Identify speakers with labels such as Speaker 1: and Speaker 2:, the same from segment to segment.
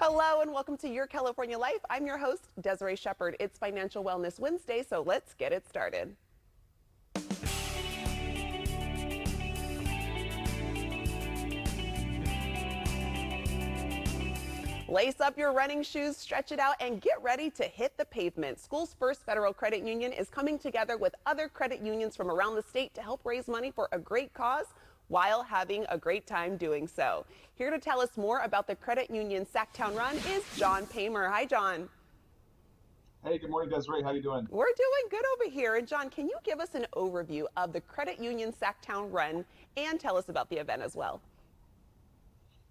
Speaker 1: Hello and welcome to Your California Life. I'm your host, Desiree Shepard. It's Financial Wellness Wednesday, so let's get it started. Lace up your running shoes, stretch it out, and get ready to hit the pavement. School's First Federal Credit Union is coming together with other credit unions from around the state to help raise money for a great cause while having a great time doing so. Here to tell us more about the Credit Union Sacktown Run is John Paymer. Hi, John.
Speaker 2: Hey, good morning, Desiree. How you doing?
Speaker 1: We're doing good over here. And John, can you give us an overview of the Credit Union Sacktown Run and tell us about the event as well?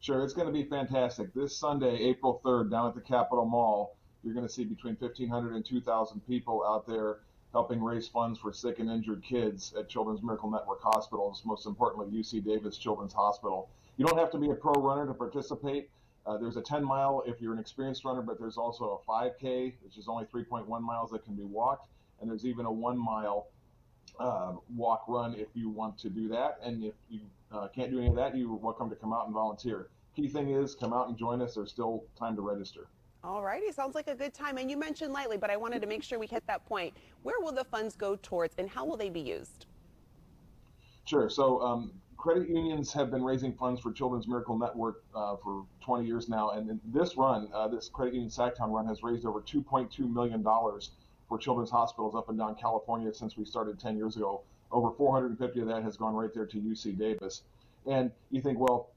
Speaker 2: Sure, it's going to be fantastic. This Sunday, April 3rd, down at the Capitol Mall, you're going to see between 1,500 and 2,000 people out there helping raise funds for sick and injured kids at Children's Miracle Network hospitals, most importantly, UC Davis Children's Hospital. You don't have to be a pro runner to participate. There's a 10-mile if you're an experienced runner, but there's also a 5K, which is only 3.1 miles that can be walked, and there's even a 1-mile walk run if you want to do that. And if you can't do any of that, you're welcome to come out and volunteer. Key thing is come out and join us. There's still time to register.
Speaker 1: All righty, sounds like a good time. And you mentioned lightly, but I wanted to make sure we hit that point. Where will the funds go towards and how will they be used?
Speaker 2: Sure. So credit unions have been raising funds for Children's Miracle Network for 20 years now. And in this run, this Credit Union Sacktown Run has raised over $2.2 million for children's hospitals up and down California since we started 10 years ago. Over 450 of that has gone right there to UC Davis. And you think, well,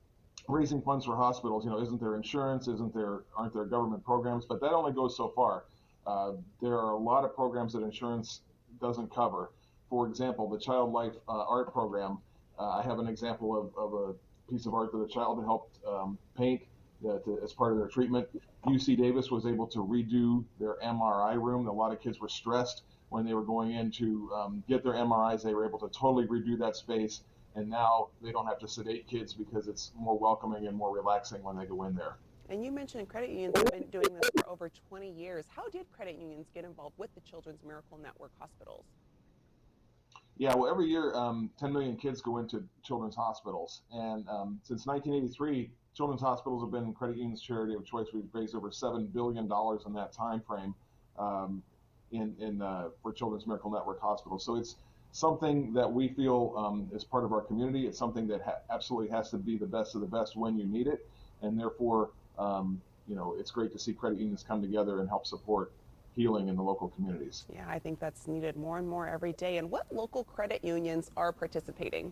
Speaker 2: raising funds for hospitals, isn't there insurance? Aren't there government programs? But that only goes so far. There are a lot of programs that insurance doesn't cover. For example, the Child Life Art Program. I have an example of a piece of art that a child helped paint as part of their treatment. UC Davis was able to redo their MRI room. A lot of kids were stressed when they were going in to get their MRIs. They were able to totally redo that space. And now they don't have to sedate kids because it's more welcoming and more relaxing when they go in there.
Speaker 1: And you mentioned credit unions have been doing this for over 20 years. How did credit unions get involved with the Children's Miracle Network hospitals?
Speaker 2: Yeah, well, every year 10 million kids go into children's hospitals. And since 1983, children's hospitals have been credit unions' charity of choice. We've raised over $7 billion in that time frame for Children's Miracle Network hospitals. So it's something that we feel is part of our community. It's something that absolutely has to be the best of the best when you need it. And therefore, it's great to see credit unions come together and help support healing in the local communities.
Speaker 1: Yeah, I think that's needed more and more every day. And what local credit unions are participating?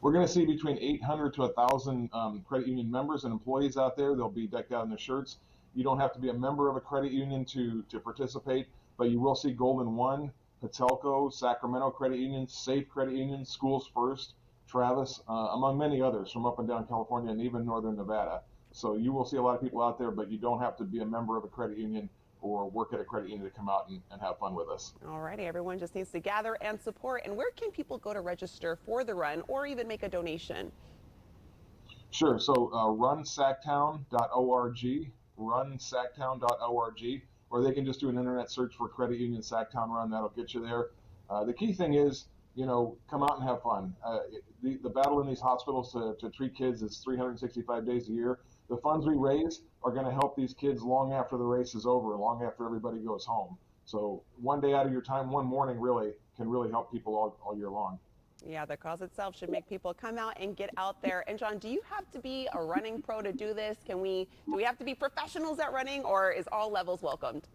Speaker 2: We're going to see between 800 to 1,000 credit union members and employees out there. They'll be decked out in their shirts. You don't have to be a member of a credit union to participate, but you will see Golden One, Patelco, Sacramento Credit Union, Safe Credit Union, Schools First, Travis, among many others from up and down California and even northern Nevada. So you will see a lot of people out there, but you don't have to be a member of a credit union or work at a credit union to come out and have fun with us.
Speaker 1: All righty, everyone just needs to gather and support. And where can people go to register for the run or even make a donation?
Speaker 2: Sure, so runsacktown.org, runsacktown.org, or they can just do an internet search for Credit Union Sacktown Run. That'll get you there. The key thing is, come out and have fun. The battle in these hospitals to treat kids is 365 days a year. The funds we raise are going to help these kids long after the race is over, long after everybody goes home. So one day out of your time, one morning really can really help people all year long.
Speaker 1: Yeah, the cause itself should make people come out and get out there. And John, do you have to be a running pro to do this? Do we have to be professionals at running, or is all levels welcomed?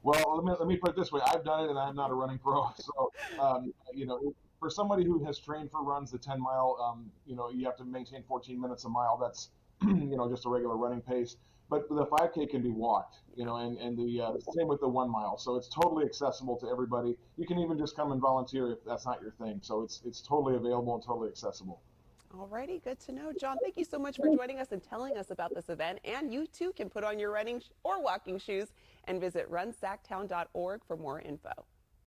Speaker 2: Well, let me put it this way. I've done it and I'm not a running pro. So, for somebody who has trained for runs, the 10-mile, you have to maintain 14 minutes a mile. That's, just a regular running pace. But the 5K can be walked, and the same with the 1 mile. So it's totally accessible to everybody. You can even just come and volunteer if that's not your thing. So it's totally available and totally accessible.
Speaker 1: All righty, good to know. John, thank you so much for joining us and telling us about this event. And you too can put on your running or walking shoes and visit runsacktown.org for more info.